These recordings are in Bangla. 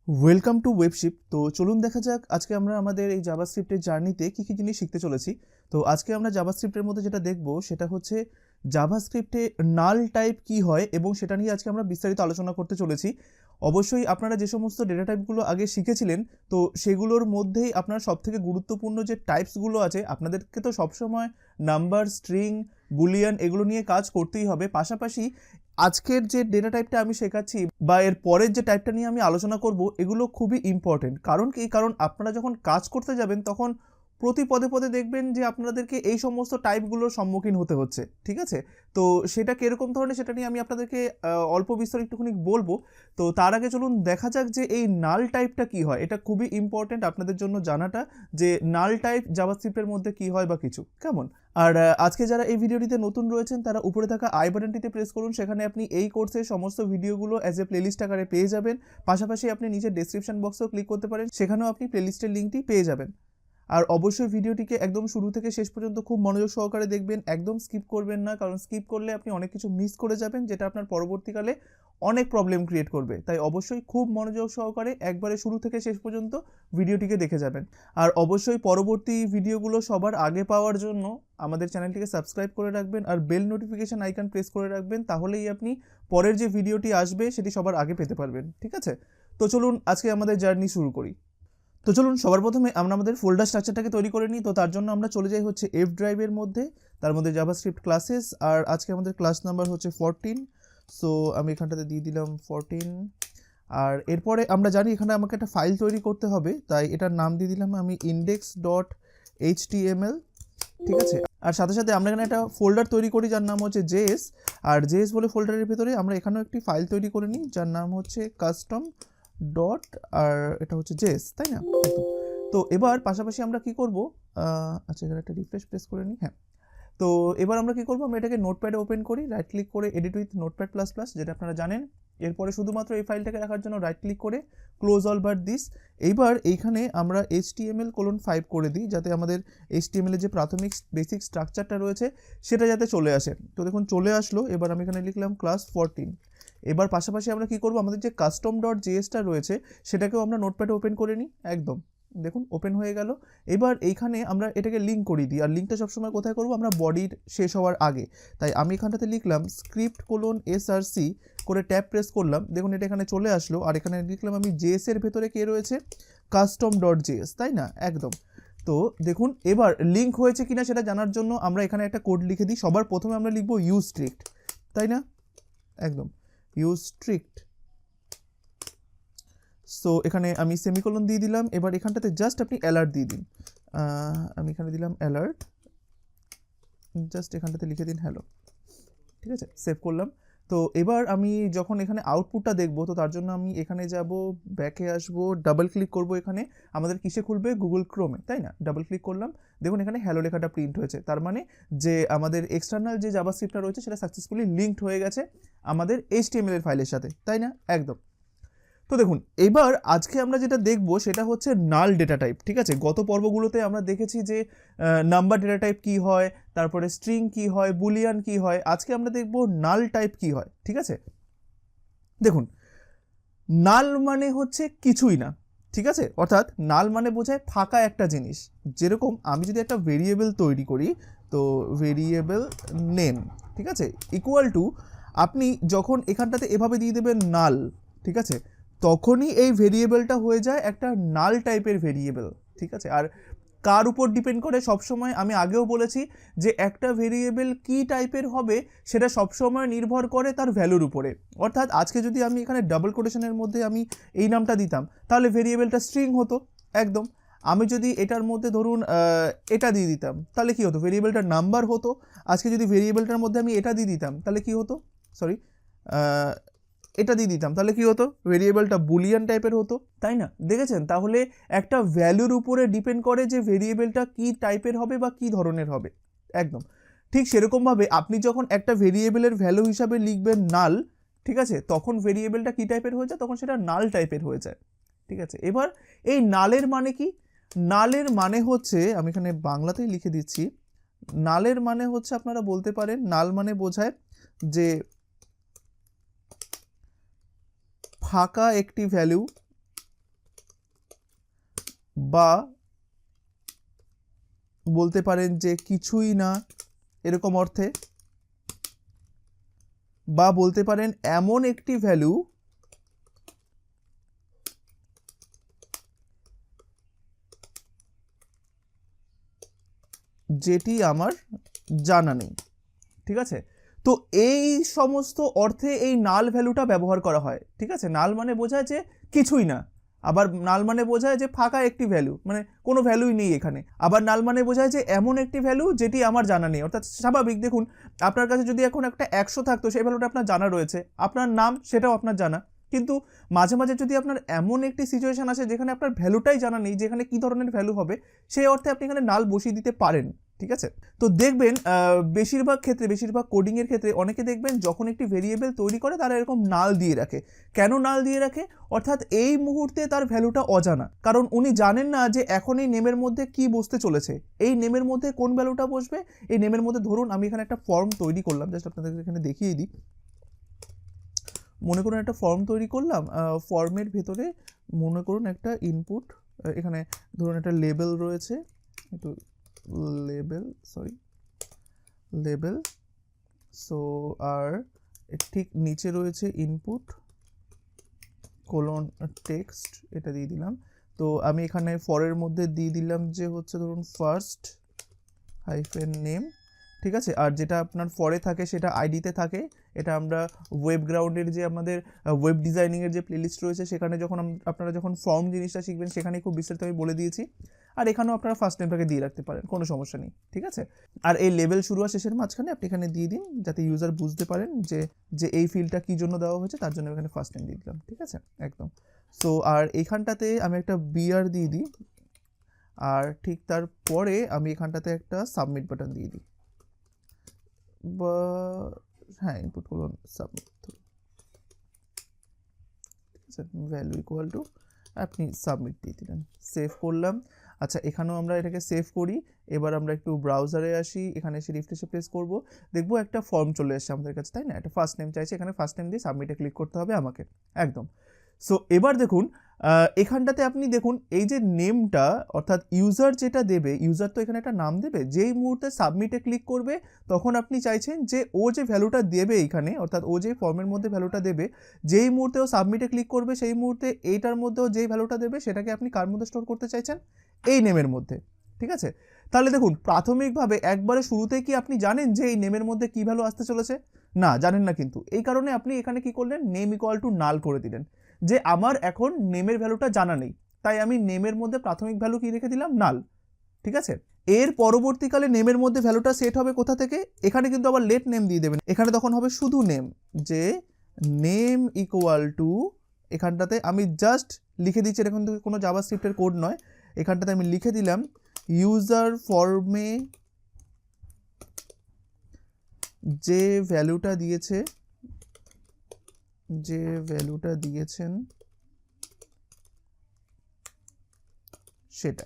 Welcome to ওয়েবশিপ। তো চলুন দেখা যাক আজকে আমরা আমাদের এই জাভাস্ক্রিপ্টের জার্নিতে কী কী জিনিস শিখতে চলেছি। তো আজকে আমরা জাভাস্ক্রিপ্টের মধ্যে যেটা দেখব সেটা হচ্ছে জাভাস্ক্রিপ্টে নাল টাইপ কী হয় এবং সেটা নিয়ে আজকে আমরা বিস্তারিত আলোচনা করতে চলেছি। অবশ্যই আপনারা যে সমস্ত ডেটা টাইপগুলো আগে শিখেছিলেন তো সেগুলোর মধ্যেই আপনার সবথেকে গুরুত্বপূর্ণ যে টাইপসগুলো আছে আপনাদেরকে তো সবসময় নাম্বার, স্ট্রিং, বুলিয়ান এগুলো নিয়ে কাজ করতেই হবে। পাশাপাশি আজকের যে ডেটা টাইপটা আমি শেখাচ্ছি বা এর পরের যে টাইপটা নিয়ে আমি আলোচনা করব এগুলো খুবই ইম্পর্টেন্ট। কারণ কি, কারণ আপনারা যখন কাজ করতে যাবেন তখন প্রতি পদে পদে দেখবেন যে আপনাদেরকে এই সমস্ত টাইপগুলোর সম্মুখীন হতে হচ্ছে, ঠিক আছে? তো সেটা কীরকম ধরনের সেটা নিয়ে আমি আপনাদেরকে অল্প বিস্তর একটুখানি বলবো। তো তার আগে চলুন দেখা যাক যে এই নাল টাইপটা কী হয়। এটা খুবই ইম্পর্টেন্ট আপনাদের জন্য জানাটা, যে নাল টাইপ জাভাস্ক্রিপ্টের মধ্যে কী হয় বা কিছু কেমন। আর আজকে যারা এই ভিডিওটিতে নতুন রয়েছেন তারা উপরে থাকা আই বাটনটিতে প্রেস করুন, সেখানে আপনি এই কোর্সের সমস্ত ভিডিওগুলো অ্যাজ এ প্লেলিস্ট আকারে পেয়ে যাবেন। পাশাপাশি আপনি নিচের ডেসক্রিপশন বক্সেও ক্লিক করতে পারেন, সেখানেও আপনি প্লেলিস্টের লিঙ্কটি পেয়ে যাবেন। আর অবশ্যই ভিডিওটিকে একদম শুরু থেকে শেষ পর্যন্ত খুব মনোযোগ সহকারে দেখবেন, একদম স্কিপ করবেন না, কারণ স্কিপ করলে আপনি অনেক কিছু মিস করে যাবেন যেটা আপনার পরবর্তীকালে অনেক প্রবলেম ক্রিয়েট করবে। তাই অবশ্যই খুব মনোযোগ সহকারে একবারে শুরু থেকে শেষ পর্যন্ত ভিডিওটিকে দেখে যাবেন। আর অবশ্যই পরবর্তী ভিডিওগুলো সবার আগে পাওয়ার জন্য আমাদের চ্যানেলটিকে সাবস্ক্রাইব করে রাখবেন আর বেল নোটিফিকেশন আইকন প্রেস করে রাখবেন, তাহলেই আপনি পরের যে ভিডিওটি আসবে সেটি সবার আগে পেতে পারবেন, ঠিক আছে? তো চলুন আজকে আমাদের জার্নি শুরু করি। তো চলুন সবার প্রথমে আমরা আমাদের ফোল্ডার স্ট্রাকচারটাকে তৈরি করে নিই। তো তার জন্য আমরা চলে যাই হচ্ছে এফ ড্রাইভের মধ্যে, তার মধ্যে জাভাস্ক্রিপ্ট ক্লাসেস, আর আজকে আমাদের ক্লাস নাম্বার হচ্ছে 14। সো আমি এখানটাতে দিয়ে দিলাম 14। আর এরপরে আমরা জানি এখানে আমাকে একটা ফাইল তৈরি করতে হবে, তাই এটার নাম দিয়ে দিলাম আমি index.html, ঠিক আছে? আর সাথে সাথে আমরা এখানে একটা ফোল্ডার তৈরি করি যার নাম হচ্ছে জেএস, আর জেএস বলে ফোল্ডারের ভেতরে আমরা এখানেও একটি ফাইল তৈরি করে নিই যার নাম হচ্ছে কাস্টম ডট, আর এটা হচ্ছে জেএস, তাই না? একদম। তো এবার পাশাপাশি আমরা কি করব, আচ্ছা এখানে একটা রিফ্রেশ প্রেস করে নিই। হ্যাঁ, তো এবার আমরা কি করব, আমরা এটাকে নোটপ্যাডে ওপেন করি, রাইট ক্লিক করে edit with notepad plus plus, যেটা আপনারা জানেন। এরপরে শুধুমাত্র এই ফাইলটাকে রাখার জন্য রাইট ক্লিক করে ক্লোজ অল বাট দিস। এইবার এইখানে আমরা HTML:5 করে দিই, যাতে আমাদের HTML এর যে প্রাথমিক বেসিক স্ট্রাকচারটা রয়েছে সেটা যাতে চলে আসে। তো দেখুন চলে আসলো। এবার আমি এখানে লিখলাম ক্লাস 14। এবার পাশাপাশি আমরা কি করব, আমাদের যে কাস্টম ডট জেএসটা রয়েছে সেটাকেও আমরা নোটপ্যাডে ওপেন করে নিই। একদম দেখুন ওপেন হয়ে গেল। এবার এইখানে আমরা এটাকে লিঙ্ক করে দিই, আর লিঙ্কটা সবসময় কোথায় করব, আমরা বডির শেষ হওয়ার আগে। তাই আমি এখানটাতে লিখলাম script:src করে ট্যাব প্রেস করলাম, দেখুন এটা এখানে চলে আসলো। আর এখানে লিখলাম আমি জেএস এর ভেতরে কে রয়েছে, কাস্টম ডট জেএস, তাই না? একদম। তো দেখুন এবার লিঙ্ক হয়েছে কিনা সেটা জানার জন্য আমরা এখানে একটা কোড লিখে দিই। সবার প্রথমে আমরা লিখবো ইউজ স্ট্রিক্ট, তাই না? একদম ইউজ স্ট্রিক্ট। সো এখানে আমি সেমিকোলন দিয়ে দিলাম। এবার এখানটাতে জাস্ট আপনি অ্যালার্ট দিয়ে দিন। আমি এখানে দিলাম অ্যালার্ট, জাস্ট এখানটাতে লিখে দিন হ্যালো, ঠিক আছে? সেভ করলাম। তো এবার আমি যখন এখানে আউটপুটটা দেখবো তো তার জন্য আমি এখানে যাব, ব্যাকে আসবো, ডাবল ক্লিক করব। এখানে আমাদের কিসে খুলবে, গুগল ক্রোমে, তাই না? ডাবল ক্লিক করলাম, দেখুন এখানে হ্যালো লেখাটা প্রিন্ট হয়েছে। তার মানে যে আমাদের এক্সটার্নাল যে জাভাস্ক্রিপ্টটা রয়েছে সেটা সাকসেসফুলি লিঙ্কড হয়ে গেছে আমাদের HTML এর ফাইলের সাথে, তাই না? একদম। তো দেখুন এবার আজকে আমরা যেটা দেখব সেটা হচ্ছে নাল ডেটা টাইপ, ঠিক আছে? গত পর্বগুলোতে আমরা দেখেছি যে নাম্বার ডেটা টাইপ কী হয়, তারপরে স্ট্রিং কী হয়, বুলিয়ান কী হয়। আজকে আমরা দেখব নাল টাইপ কী হয়, ঠিক আছে? দেখুন নাল মানে হচ্ছে কিছুই না, ঠিক আছে? অর্থাৎ নাল মানে বোঝায় ফাঁকা একটা জিনিস। যেরকম আমি যদি একটা ভেরিয়েবল তৈরি করি, তো ভেরিয়েবল নেম, ঠিক আছে, ইকুয়াল টু, আপনি যখন এখানটাতে এভাবে দিয়ে দেবেন নাল, ঠিক আছে, তখনই এই ভেরিয়েবলটা হয়ে যায় একটা নাল টাইপের ভেরিয়েবল, ঠিক আছে? আর কার উপর ডিপেন্ড করে, সবসময় আমি আগেও বলেছি যে একটা ভেরিয়েবল কী টাইপের হবে সেটা সবসময় নির্ভর করে তার ভ্যালুর উপরে। অর্থাৎ আজকে যদি আমি এখানে ডাবল কোটেশনের মধ্যে আমি এই নামটা দিতাম তাহলে ভেরিয়েবলটা স্ট্রিং হতো। একদম। আমি যদি এটার মধ্যে ধরুন এটা দিয়ে দিতাম তাহলে কী হতো, ভেরিয়েবলটার নাম্বার হতো। আজকে যদি ভেরিয়েবলটার মধ্যে আমি এটা দিয়ে দিতাম তাহলে কী হতো, সরি এটা দিয়ে দিতাম তাহলে কি হতো, ভেরিয়েবলটা বুলিয়ান টাইপের হতো, তাই না? দেখেছেন? তাহলে একটা ভ্যালুর উপরে ডিপেন্ড করে যে ভেরিয়েবলটা কী টাইপের হবে বা কী ধরনের হবে। একদম ঠিক সেরকমভাবে আপনি যখন একটা ভেরিয়েবলের ভ্যালু হিসাবে লিখবেন নাল, ঠিক আছে, তখন ভেরিয়েবলটা কী টাইপের হয়ে যায়, তখন সেটা নাল টাইপের হয়ে যায়, ঠিক আছে? এবার এই নালের মানে কি, নালের মানে হচ্ছে, আমি এখানে বাংলাতেই লিখে দিচ্ছি, নালের মানে হচ্ছে আপনারা বলতে পারেন নাল মানে বোঝায় যে ফাঁকা একটি ভ্যালু বা বলতে পারেন যে কিছুই না এরকম অর্থে, বা বলতে পারেন এমন একটি ভ্যালু যেটি আমার জানা নেই। ঠিক আছে, তো এই সমস্ত অর্থে এই নাল ভ্যালুটা ব্যবহার করা হয়। ঠিক আছে, নাল মানে বোঝায় যে কিছুই না, আবার নাল মানে বোঝায় যে ফাঁকা একটি ভ্যালু, মানে কোনো ভ্যালুই নেই এখানে। আবার নাল মানে বোঝায় যে এমন একটি ভ্যালু যেটি আমার জানা নেই। অর্থাৎ স্বাভাবিক, দেখুন আপনার কাছে যদি এখন একটা 100 থাকতো, সেই ভ্যালুটা আপনার জানা রয়েছে, আপনার নাম সেটাও আপনার জানা, কিন্তু মাঝে মাঝে যদি আপনার এমন একটি সিচুয়েশন আসে যেখানে আপনার ভ্যালুটাই জানা নেই, যেখানে কী ধরনের ভ্যালু হবে, সেই অর্থে আপনি এখানে নাল বসিয়ে দিতে পারেন। ঠিক আছে, তো দেখবেন বেশিরভাগ ক্ষেত্রে, বেশিরভাগ কোডিংয়ের ক্ষেত্রে অনেকে দেখবেন যখন একটি ভেরিয়েবল তৈরি করে তারা এরকম নাল দিয়ে রাখে। কেন নাল দিয়ে রাখে? অর্থাৎ এই মুহূর্তে তার ভ্যালুটা অজানা, কারণ উনি জানেন না যে এখন এই নেমের মধ্যে কি বসতে চলেছে, এই নেমের মধ্যে কোন ভ্যালুটা বসবে। এই নেমের মধ্যে ধরুন আমি এখানে একটা ফর্ম তৈরি করলাম, জাস্ট আপনাদের এখানে দেখিয়ে দিই। মনে করুন একটা ফর্ম তৈরি করলাম, ফর্মের ভেতরে মনে করুন একটা ইনপুট, এখানে ধরুন একটা লেবেল রয়েছে, একটু লেবেল, সো আর ঠিক নিচে রয়েছে ইনপুট কোলন টেক্সট, এটা দিয়ে দিলাম। তো আমি এখানে ফরের মধ্যে দিয়ে দিলাম যে হচ্ছে ধরুন ফার্স্ট হাইফেন নেম। ঠিক আছে, আর যেটা আপনার ফরে থাকে সেটা আইডিতে থাকে। এটা আমরা ওয়েব গ্রাউন্ডের যে আমাদের ওয়েব ডিজাইনিংয়ের যে প্লেলিস্ট রয়েছে সেখানে যখন আপনারা যখন ফর্ম জিনিসটা শিখবেন সেখানে খুব বিস্তারিত আমি বলে দিয়েছি। আর এখানেও আপনারা ফার্স্ট নেমটাকে দিয়ে রাখতে পারেন, কোনো সমস্যা নেই। ঠিক আছে, আর এই লেভেল শুরু আর শেষের মাঝখানে আপনি এখানে দিয়ে দিন, যাতে ইউজার বুঝতে পারেন যে এই ফিল্ডটা কী জন্য দেওয়া হয়েছে, তার জন্য এখানে ফার্স্ট নেম দিয়ে দিলাম। ঠিক আছে, একদম। সো আর এইখানটাতে আমি একটা বিআর দিয়ে দিই, আর ঠিক তারপরে আমি এখানটাতে একটা সাবমিট বাটন দিয়ে দিই, বা হ্যাঁ ইনপুট কোলন সাবমিট। ঠিক আছে, ভ্যালু ইকুয়াল টু আপনি সাবমিট দিয়ে দিলেন, সেভ করলাম। আচ্ছা, এখানেও আমরা এটাকে সেভ করি। এবার আমরা একটু ব্রাউজারে আসি, এখানে এসে রিফ্রেশে প্রেস করব, দেখবো একটা ফর্ম চলে এসেছে আমাদের কাছে, তাই না? একটা ফার্স্ট নেম চাইছে, এখানে ফার্স্ট নেম দিয়ে সাবমিটে ক্লিক করতে হবে আমাকে, একদম। সো এবার দেখুন এখানটাতে আপনি দেখুন এই যে নেমটা, অর্থাৎ ইউজার যেটা দেবে, ইউজার তো এখানে একটা নাম দেবে, যেই মুহূর্তে সাবমিটে ক্লিক করবে তখন আপনি চাইছেন যে ও যে ভ্যালুটা দেবে এখানে, অর্থাৎ ও যে ফর্মের মধ্যে ভ্যালুটা দেবে, যেই মুহূর্তে ও সাবমিটে ক্লিক করবে সেই মুহূর্তে এইটার মধ্যেও যেই ভ্যালুটা দেবে সেটাকে আপনি কার মধ্যে স্টোর করতে চাইছেন? এই নেমের মধ্যে। ঠিক আছে, তাহলে দেখুন প্রাথমিকভাবে একবারে শুরুতেই কি আপনি জানেন যে এই নেমের মধ্যে কী ভ্যালু আসতে চলেছে? না, জানেন না, কিন্তু এই কারণে আপনি এখানে কি করলেন, নেম ইকুয়াল টু নাল করে দিলেন, যে আমার এখন নেমের ভ্যালুটা জানা নেই, তাই আমি নেমের মধ্যে প্রাথমিক ভ্যালু কি রেখে দিলাম? নাল। ঠিক আছে, এর পরবর্তীকালে নেমের মধ্যে ভ্যালুটা সেট হবে কোথা থেকে? এখানে কিন্তু আবার লেট নেম দিয়ে দেবেন, এখানে তখন হবে শুধু নেম, যে নেম ইকুয়াল টু, এখানটাতে আমি জাস্ট লিখে দিচ্ছি, এটা কিন্তু কোনো জাভাস্ক্রিপ্টের কোড নয়, এখানটাতে আমি লিখে দিলাম ইউজার ফর্মে যে ভ্যালুটা দিয়েছেন সেটা।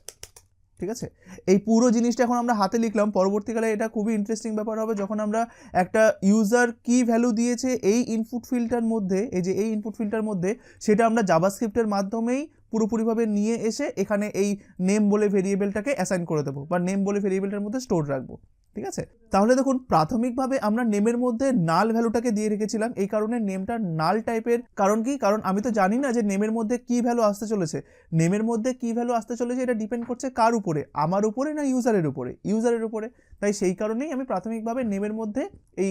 ঠিক আছে, এই পুরো জিনিসটা এখন আমরা হাতে লিখলাম, পরবর্তীকালে এটা খুবই ইন্টারেস্টিং ব্যাপার হবে যখন আমরা একটা ইউজার কি ভ্যালু দিয়েছে এই ইনপুট ফিল্ডটার মধ্যে, এই যে এই ইনপুট ফিল্ডটার মধ্যে, সেটা আমরা জাভাস্ক্রিপ্টের মাধ্যমেই পুরোপুরিভাবে নিয়ে এসে এখানে এই নেম বলে ভেরিয়েবলটাকে অ্যাসাইন করে দেবো, বা নেম বলে ভেরিয়েবলটার মধ্যে স্টোর রাখবো। ঠিক আছে, তাহলে দেখুন প্রাথমিকভাবে আমরা নেমের মধ্যে নাল ভ্যালুটাকে দিয়ে রেখেছিলাম, এই কারণে নেমটা নাল টাইপের। কারণ কি? কারণ আমি তো জানি না যে নেমের মধ্যে কি ভ্যালু আসতে চলেছে। নেমের মধ্যে কি ভ্যালু আসতে চলেছে এটা ডিপেন্ড করছে কার উপরে, আমার উপরে না ইউজারের উপরে? ইউজারের উপরে। তাই সেই কারণেই আমি প্রাথমিকভাবে নেমের মধ্যে এই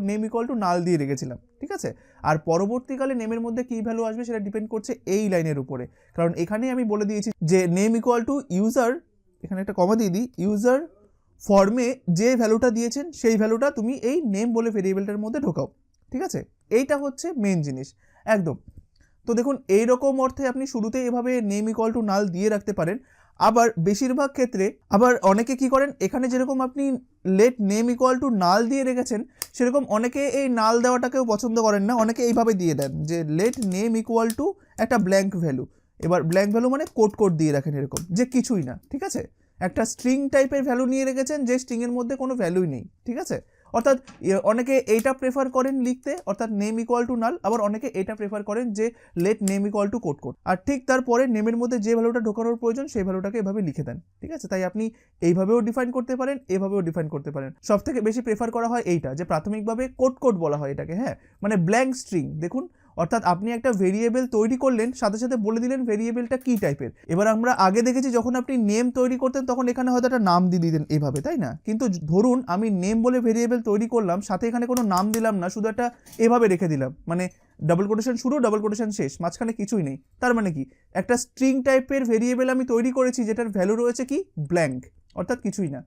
নেম ইকুয়াল টু নাল দিয়ে রেখেছিলাম। ঠিক আছে, আর পরবর্তীকালে নেমের মধ্যে কি ভ্যালু আসবে সেটা ডিপেন্ড করছে এই লাইনের উপরে, কারণ এখানেই আমি বলে দিয়েছি যে নেম ইকুয়াল টু ইউজার, এখানে একটা কমা দিয়ে দিই, ইউজার ফর্মে যে ভ্যালুটা দিয়েছেন সেই ভ্যালুটা তুমি এই নেম বলে ভেরিয়েবলটার মধ্যে ঢোকাও। ঠিক আছে, এইটা হচ্ছে মেন জিনিস, একদম। তো দেখুন এইরকম অর্থে আপনি শুরুতে এভাবে নেম ইকুয়াল টু নাল দিয়ে রাখতে পারেন। আবার বেশিরভাগ ক্ষেত্রে আবার অনেকে কি করেন, এখানে যেরকম আপনি let name equal to null দিয়ে রেখেছেন, সেরকম অনেকে এই নাল দেওয়াটাকেও পছন্দ করেন না, অনেকে এইভাবে দিয়ে দেন যে লেট নেম ইকুয়াল টু একটা ব্ল্যাঙ্ক ভ্যালু। এবার ব্ল্যাঙ্ক ভ্যালু মানে কোড দিয়ে রাখেন এরকম, যে কিছুই না। ঠিক আছে, একটা স্ট্রিং টাইপের ভ্যালু নিয়ে রেখেছেন, যে স্ট্রিংয়ের মধ্যে কোনো ভ্যালুই নেই। ঠিক আছে, অর্থাৎ অনেকে এইটা প্রেফার করেন লিখতে, অর্থাৎ নেম ইকুয়াল টু নাল, আবার অনেকে এটা প্রেফার করেন যে let name equal to code code, আর ঠিক তারপরে নেমের মধ্যে যে ভ্যালুটা ঢোকানোর প্রয়োজন সেই ভ্যালুটাকে এভাবে লিখে দেন। ঠিক আছে, তাই আপনি এইভাবেও ডিফাইন করতে পারেন, এভাবেও ডিফাইন করতে পারেন। সব থেকে বেশি প্রেফার করা হয় এইটা, যে প্রাথমিকভাবে কোড কোড বলা হয় এটাকে, হ্যাঁ, মানে ব্ল্যাঙ্ক স্ট্রিং। দেখুন, অর্থাৎ আপনি একটা ভেরিয়েবল তৈরি করলেন, সাথে সাথে বলে দিলেন ভেরিয়েবলটা কি টাইপের। এবার আমরা আগে দেখেছি যখন আপনি নেম তৈরি করতেন তখন এখানে হয়তো একটা নাম দিয়ে দিতেন এভাবে, তাই না? কিন্তু ধরুন আমি নেম বলে ভেরিয়েবল তৈরি করলাম, সাথে এখানে কোনো নাম দিলাম না, শুধু একটা এভাবে রেখে দিলাম, মানে ডাবল কোটেশন শুরু, ডাবল কোটেশন শেষ, মাঝখানে কিছুই নেই। তার মানে কি, একটা স্ট্রিং টাইপের ভেরিয়েবল আমি তৈরি করেছি যেটার ভ্যালু রয়েছে কি ব্ল্যাঙ্ক, অর্থাৎ কিছুই না।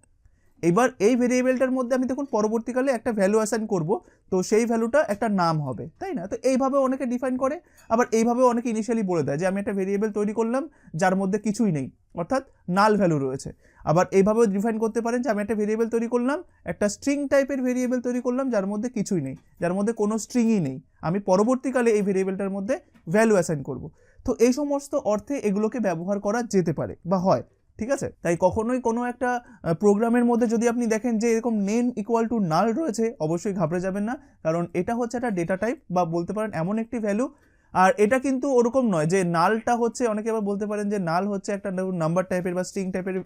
এবার এই ভেরিয়েবলটার মধ্যে আমি দেখুন পরবর্তীকালে একটা ভ্যালু অ্যাসাইন করব, তো সেই ভ্যালুটা একটা নাম হবে, তাই না? তো এইভাবে অনেকে ডিফাইন করে, আবার এইভাবে অনেকে ইনিশিয়ালি বলে দেয় যে আমি একটা ভেরিয়েবল তৈরি করলাম যার মধ্যে কিছুই নেই, অর্থাৎ নাল ভ্যালু রয়েছে। আবার এইভাবেও ডিফাইন করতে পারেন যে আমি একটা ভেরিয়েবল তৈরি করলাম, একটা স্ট্রিং টাইপের ভেরিয়েবল তৈরি করলাম যার মধ্যে কিছুই নেই, যার মধ্যে কোনো স্ট্রিংই নেই, আমি পরবর্তীকালে এই ভেরিয়েবলটার মধ্যে ভ্যালু অ্যাসাইন করব। তো এই সমস্ত অর্থে এগুলোকে ব্যবহার করা যেতে পারে বা হয়। ঠিক আছে, তাই কখনোই কোনো একটা প্রোগ্রামের মধ্যে যদি আপনি দেখেন যে এরকম নেম ইকুয়াল টু নাল রয়েছে, অবশ্যই ঘাবড়ে যাবেন না, কারণ এটা হচ্ছে একটা ডেটা টাইপ বা বলতে পারেন এমন একটি ভ্যালু। আর এটা কিন্তু ওরকম নয় যে নালটা হচ্ছে, অনেকে আবার বলতে পারেন যে নাল হচ্ছে একটা নাম্বার টাইপের বা স্ট্রিং টাইপের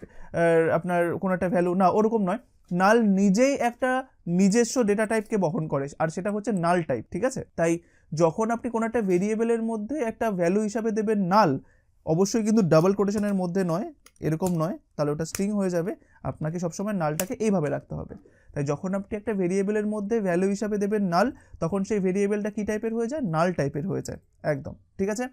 আপনার কোনো একটা ভ্যালু, না ওরকম নয়। নাল নিজেই একটা নিজস্ব ডেটা টাইপকে বহন করে, আর সেটা হচ্ছে নাল টাইপ। ঠিক আছে, তাই যখন আপনি কোনো একটা ভেরিয়েবলের মধ্যে একটা ভ্যালু হিসাবে দেবেন নাল, অবশ্যই কিন্তু ডাবল কোটেশনের মধ্যে নয়, এরকম নয়, তাহলে ওটা স্ট্রিং হয়ে যাবে। আপনাকে সবসময় নালটাকে এইভাবে রাখতে হবে। তাই যখন আপনি একটা ভেরিয়েবলের মধ্যে ভ্যালু হিসাবে দেবেন নাল, তখন সেই ভেরিয়েবলটা কি টাইপের হয়ে যায়, নাল টাইপের হয়ে যায় একদম। ঠিক আছে,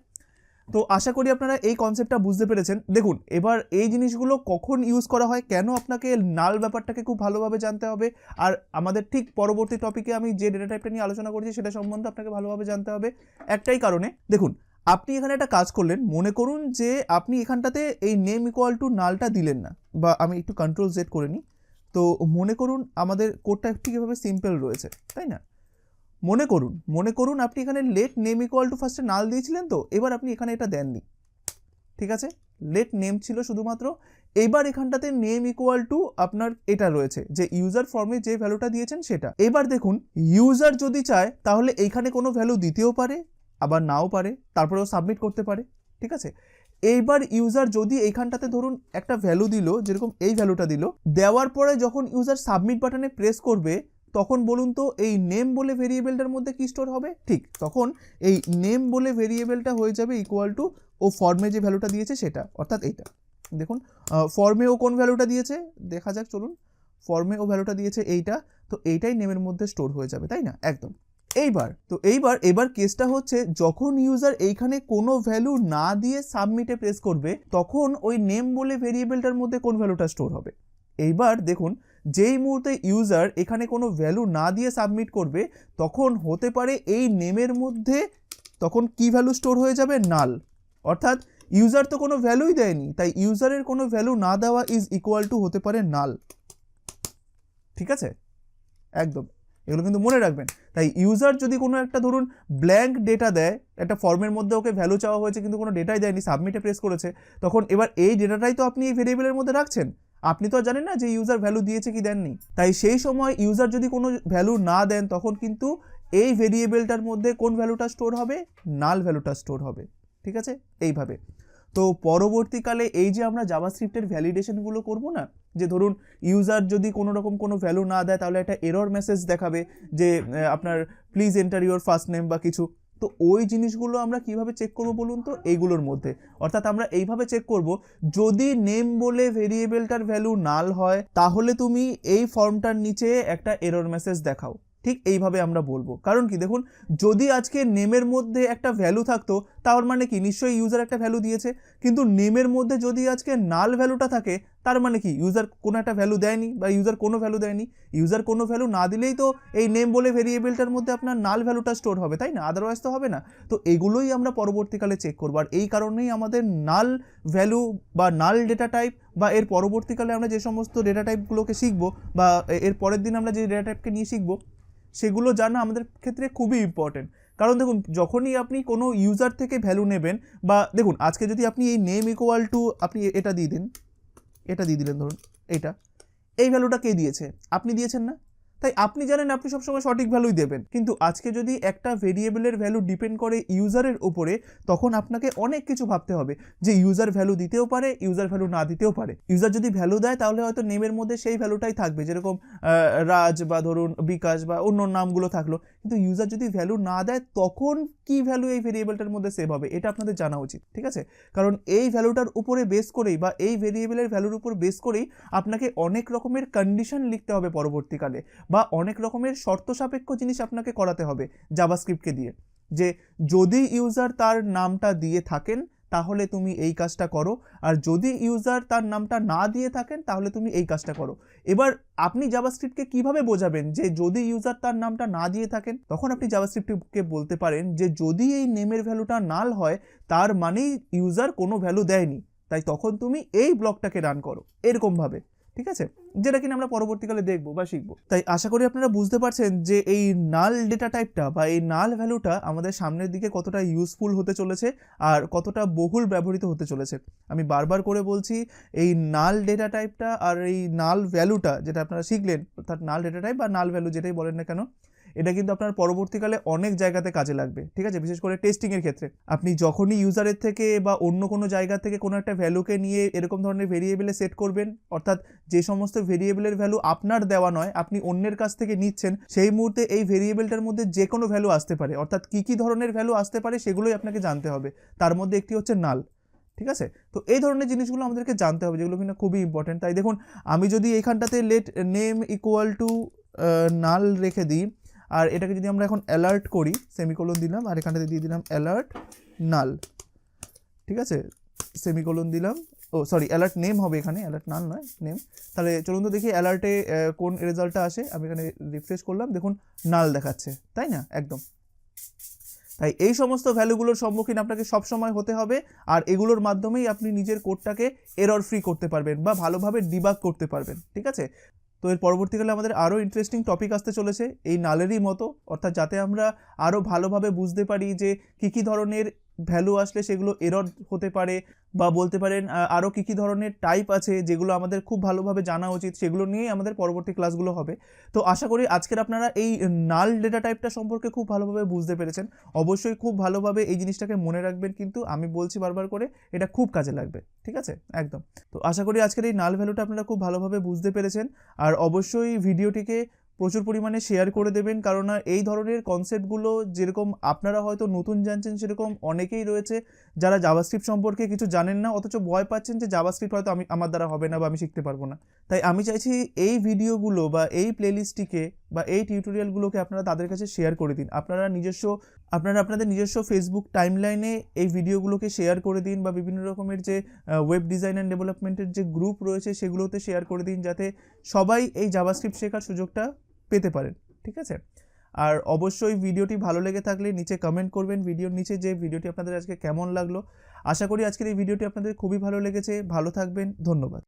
তো আশা করি আপনারা এই কনসেপ্টটা বুঝতে পেরেছেন। দেখুন, এবার এই জিনিসগুলো কখন ইউজ করা হয়, কেন আপনাকে নাল ব্যাপারটাকে খুব ভালোভাবে জানতে হবে, আর আমাদের ঠিক পরবর্তী টপিকে আমি যে ডেটা টাইপটা নিয়ে আলোচনা করছি সেটা সম্বন্ধে আপনাকে ভালোভাবে জানতে হবে একটাই কারণে। দেখুন, আপনি এখানে একটা কাজ করলেন, মনে করুন যে আপনি এখানটাতে এই নেম ইকুয়াল টু নালটা দিলেন না, বা আমি একটু কন্ট্রোল জেড করে নিই। তো মনে করুন আমাদের কোডটা ঠিক এভাবে সিম্পল রয়েছে, তাই না? মনে করুন আপনি এখানে লেট নেম ইকুয়াল টু ফার্স্টে নাল দিয়েছিলেন, তো এবার আপনি এখানে এটা দেননি। ঠিক আছে, লেট নেম ছিল শুধুমাত্র, এবার এখানটাতে নেম ইকুয়াল টু আপনার এটা রয়েছে যে ইউজার ফর্মে যে ভ্যালুটা দিয়েছেন সেটা। এবার দেখুন, ইউজার যদি চায় তাহলে এইখানে কোনো ভ্যালু দিতেও পারে, আবার নাও পারে, তারপরেও সাবমিট করতে পারে। ঠিক আছে, এইবার ইউজার যদি এইখানটাতে ধরুন একটা ভ্যালু দিল, যেরকম এই ভ্যালুটা দিল, দেওয়ার পরে যখন ইউজার সাবমিট বাটনে প্রেস করবে, তখন বলুন তো এই নেম বলে ভেরিয়েবলটার মধ্যে কি স্টোর হবে? ঠিক তখন এই নেম বলে ভেরিয়েবলটা হয়ে যাবে ইকুয়াল টু ও ফর্মে যে ভ্যালুটা দিয়েছে সেটা, অর্থাৎ এইটা। দেখুন, ফর্মে ও কোন ভ্যালুটা দিয়েছে দেখা যাক, চলুন। ফর্মে ও ভ্যালুটা দিয়েছে এইটা, তো এইটাই নেমের মধ্যে স্টোর হয়ে যাবে, তাই না? একদম। এইবার কেসটা হচ্ছে যখন ইউজার এইখানে কোনো ভ্যালু না দিয়ে সাবমিটে প্রেস করবে, তখন ওই নেম বলে ভেরিয়েবলটার মধ্যে কোন ভ্যালুটা স্টোর হবে। এইবার দেখুন, যেই মুহূর্তে ইউজার এখানে কোনো ভ্যালু না দিয়ে সাবমিট করবে, তখন হতে পারে এই নেমের মধ্যে তখন কি ভ্যালু স্টোর হয়ে যাবে, নাল। অর্থাৎ ইউজার তো কোনো ভ্যালুই দেয়নি, তাই ইউজারের কোনো ভ্যালু না দেওয়া ইজ ইকুয়াল টু হতে পারে নাল। ঠিক আছে, একদম, এগুলো কিন্তু মনে রাখবেন। তাই ইউজার যদি কোনো একটা ধরুন ব্ল্যাঙ্ক ডেটা দেয়, একটা ফর্মের মধ্যে ওকে ভ্যালু চাওয়া হয়েছে কিন্তু কোনো ডেটাই দেয়নি, সাবমিটে প্রেস করেছে, তখন এবার এই ডেটাটাই তো আপনি এই ভেরিয়েবলের মধ্যে রাখছেন, আপনি তো জানেন না যে ইউজার ভ্যালু দিয়েছে কি দেননি। তাই সেই সময় ইউজার যদি কোনো ভ্যালু না দেন, তখন কিন্তু এই ভেরিয়েবলটার মধ্যে কোন ভ্যালুটা স্টোর হবে, নাল ভ্যালুটা স্টোর হবে। ঠিক আছে, এইভাবে। তো পরবর্তীকালে এই যে আমরা জাভাস্ক্রিপ্টের ভ্যালিডেশনগুলো করব না, যে ধরুন ইউজার যদি কোনো রকম কোনো ভ্যালু না দেয়, তাহলে একটা এরর মেসেজ দেখাবে যে আপনার please enter your first name বা কিছু। তো ওই জিনিসগুলো আমরা কিভাবে চেক করব বলুন তো, এইগুলোর মধ্যে। অর্থাৎ আমরা এইভাবে চেক করব, যদি নেম বলে ভেরিয়েবলটার ভ্যালু নাল হয়, তাহলে তুমি এই ফর্মটার নিচে একটা এরর মেসেজ দেখাও। ঠিক এইভাবে আমরা বলবো, কারণ কি দেখুন, যদি আজকে নেমের মধ্যে একটা ভ্যালু থাকতো, তার মানে কি নিশ্চয়ই ইউজার একটা ভ্যালু দিয়েছে, কিন্তু নেমের মধ্যে যদি আজকে নাল ভ্যালুটা থাকে, তার মানে কি ইউজার কোনো একটা ভ্যালু দেয়নি, বা ইউজার কোনো ভ্যালু দেয়নি। ইউজার কোনো ভ্যালু না দিলেই তো এই নেম বলে ভেরিয়েবলটার মধ্যে আপনার নাল ভ্যালুটা স্টোর হবে, তাই না? আদারওয়াইজ তো হবে না। তো এগুলোই আমরা পরবর্তীকালে চেক করবো, আর এই কারণেই আমাদের নাল ভ্যালু বা নাল ডেটা টাইপ, বা এর পরবর্তীকালে আমরা যে সমস্ত ডেটা টাইপগুলোকে শিখবো, বা এর পরের দিন আমরা যে ডেটা টাইপকে নিয়ে শিখবো, সেগুলো জানা আমাদের ক্ষেত্রে খুবই ইম্পর্টেন্ট। কারণ দেখুন, যখনই আপনি কোনো ইউজার থেকে ভ্যালু নেবেন, বা দেখুন আজকে যদি আপনি এই নেম ইকুয়াল টু আপনি এটা দিয়ে দিলেন ধরুন, এই ভ্যালুটা কে দিয়েছে? আপনি দিয়েছেন না? তাই আপনি জানেন আপনি সবসময় সঠিক ভ্যালুই দেবেন, কিন্তু আজকে যদি একটা ভেরিয়েবলের ভ্যালু ডিপেন্ড করে ইউজারের উপরে, তখন আপনাকে অনেক কিছু ভাবতে হবে যে ইউজার ভ্যালু দিতেও পারে, ইউজার ভ্যালু না দিতেও পারে। ইউজার যদি ভ্যালু দেয় তাহলে হয়তো নেমের মধ্যে সেই ভ্যালুটাই থাকবে, যেরকম রাজ বা ধরুন বিকাশ বা অন্য নামগুলো থাকলো। কিন্তু ইউজার যদি ভ্যালু না দেয় তখন কি ভ্যালু এই ভেরিয়েবলটার মধ্যে সেভ হবে, এটা আপনাদের জানা উচিত, ঠিক আছে? কারণ এই ভ্যালুটার উপরে বেস করেই বা এই ভেরিয়েবলের ভ্যালুর উপর বেস করেই আপনাকে অনেক রকমের কন্ডিশন লিখতে হবে পরবর্তীকালে, বা অনেক রকমের শর্ত সাপেক্ষ জিনিস আপনাকে করাতে হবে জাভাস্ক্রিপ্টকে দিয়ে, যে যদি ইউজার তার নামটা দিয়ে থাকেন তাহলে তুমি এই কাজটা করো, আর যদি ইউজার তার নামটা না দিয়ে থাকেন তাহলে তুমি এই কাজটা করো। এবার আপনি জাভাস্ক্রিপ্টকে কিভাবে বোঝাবেন যে যদি ইউজার তার নামটা না দিয়ে থাকেন? তখন আপনি জাভাস্ক্রিপ্টকে বলতে পারেন যে যদি এই নেমের ভ্যালুটা নাল হয় তার মানেই ইউজার কোনো ভ্যালু দেয়নি, তাই তখন তুমি এই ব্লকটাকে রান করো, এরকমভাবে, ঠিক আছে? যেটা কিনা আমরা পরবর্তীকালে দেখবো বা শিখবো। তাই আশা করি আপনারা বুঝতে পারছেন যে এই নাল ডেটা টাইপটা বা এই নাল ভ্যালুটা আমাদের সামনের দিকে কতটা ইউজফুল হতে চলেছে আর কতটা বহুল ব্যবহৃত হতে চলেছে। আমি বারবার করে বলছি, এই নাল ডেটা টাইপটা আর এই নাল ভ্যালুটা যেটা আপনারা শিখলেন, অর্থাৎ নাল ডেটা টাইপ বা নাল ভ্যালু যেটাই বলেন না কেন, এটা কিন্তু আপনার পরবর্তীকালে অনেক জায়গাতে কাজে লাগবে, ঠিক আছে? বিশেষ করে টেস্টিংয়ের ক্ষেত্রে আপনি যখনই ইউজারের থেকে বা অন্য কোনো জায়গা থেকে কোনো একটা ভ্যালুকে নিয়ে এরকম ধরনের ভেরিয়েবলে সেট করবেন, অর্থাৎ যে সমস্ত ভেরিয়েবলের ভ্যালু আপনার দেওয়া নয়, আপনি অন্যের কাছ থেকে নিচ্ছেন, সেই মুহূর্তে এই ভেরিয়েবলটার মধ্যে যে কোনো ভ্যালু আসতে পারে, অর্থাৎ কী কী ধরনের ভ্যালু আসতে পারে সেগুলোই আপনাকে জানতে হবে। তার মধ্যে একটি হচ্ছে নাল, ঠিক আছে? তো এই ধরনের জিনিসগুলো আমাদেরকে জানতে হবে, যেগুলো কিনা খুবই ইম্পর্টেন্ট। তাই দেখুন, আমি যদি এইখানটাতে let name equal to null রেখে দিই, আর এটাকে যদি আমরা এখন অ্যালার্ট করি, সেমিকোলন দিলাম আর এখানটাতে দিয়ে দিলাম অ্যালার্ট নাল, ঠিক আছে? সেমিকোলন দিলাম, ও সরি অ্যালার্ট নেম হবে এখানে, অ্যালার্ট নাল নয়, নেম। তাহলে চলুন তো দেখি অ্যালার্টে কোন রেজাল্টটা আসে। আমি এখানে রিফ্রেশ করলাম, দেখুন নাল দেখাচ্ছে, তাই না? একদম। তাই এই সমস্ত ভ্যালুগুলোর সম্মুখীন আপনাকে সবসময় হতে হবে, আর এগুলোর মাধ্যমেই আপনি নিজের কোডটাকে এরর ফ্রি করতে পারবেন বা ভালোভাবে ডিবাগ করতে পারবেন, ঠিক আছে? তো এর পরবর্তীকালে আমাদের আরও ইন্টারেস্টিং টপিক আসতে চলেছে এই নালেরই মতো, অর্থাৎ যাতে আমরা আরও ভালোভাবে বুঝতে পারি যে কী কী ধরনের ভ্যালু আসলে সেগুলো এরর হতে পারে, বা বলতে পারেন আরও কী কী ধরনের টাইপ আছে যেগুলো আমাদের খুব ভালোভাবে জানা উচিত, সেগুলো নিয়েই আমাদের পরবর্তী ক্লাসগুলো হবে। তো আশা করি আজকের আপনারা এই নাল ডেটা টাইপটা সম্পর্কে খুব ভালোভাবে বুঝতে পেরেছেন। অবশ্যই খুব ভালোভাবে এই জিনিসটাকে মনে রাখবেন, কিন্তু আমি বলছি বারবার করে, এটা খুব কাজে লাগবে, ঠিক আছে? একদম। তো আশা করি আজকের এই নাল ভ্যালুটা আপনারা খুব ভালোভাবে বুঝতে পেরেছেন, আর অবশ্যই ভিডিওটিকে প্রচুর পরিমাণে শেয়ার করে দেবেন, কারণ এই ধরনের কনসেপ্টগুলো যেরকম আপনারা হয়তো নতুন জানছেন, সেরকম অনেকেই রয়েছে যারা জাভাস্ক্রিপ্ট সম্পর্কে কিছু জানেন না, অথচ ভয় পাচ্ছেন যে জাভাস্ক্রিপ্ট হয়তো আমার দ্বারা হবে না বা আমি শিখতে পারবো না। তাই আমি চাইছি এই ভিডিওগুলো বা এই প্লেলিস্টটিকে বা এই টিউটোরিয়ালগুলোকে আপনারা তাদের কাছে শেয়ার করে দিন। আপনারা আপনাদের নিজস্ব ফেসবুক টাইমলাইনে এই ভিডিওগুলোকে শেয়ার করে দিন, বা বিভিন্ন রকমের যে ওয়েব ডিজাইন অ্যান্ড ডেভেলপমেন্টের যে গ্রুপ রয়েছে সেগুলোতে শেয়ার করে দিন, যাতে সবাই এই জাভাস্ক্রিপ্ট শেখার সুযোগটা পেতে পারেন, ঠিক আছে? আর অবশ্যই ভিডিওটি ভালো লেগে থাকলে নিচে কমেন্ট করবেন ভিডিওর নিচে যে ভিডিওটি আপনাদের আজকে কেমন লাগলো। আশা করি আজকের এই ভিডিওটি আপনাদের খুবই ভালো লেগেছে। ভালো থাকবেন, ধন্যবাদ।